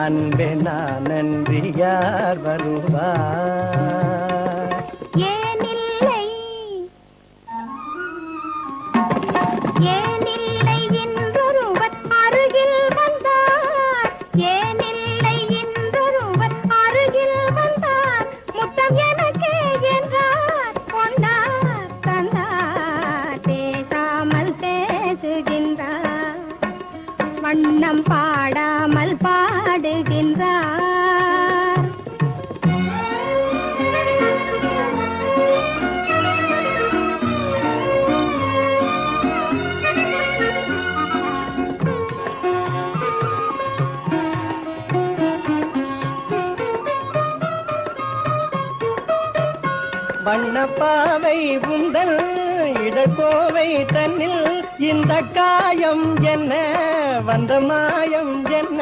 அன்பே நான் நன்றி யார் வருவார்? ஏனில்லை ஏனில்லை என்றொருவர் அருகில் வந்தார். ஏனில்லை என்றொருவர் அருகில் வந்தார். முத்தம் எனக்கே என்றார், கொண்டார் தந்தார். பேசாமல் பேசுகின்றார், வண்ணம் பாடாமல் பாடுகின்றார். வண்ணப்பாவை உந்தல் இடக்கோவை தன்னில் இந்த காயம் என்ன, வந்த மாயம் என்ன?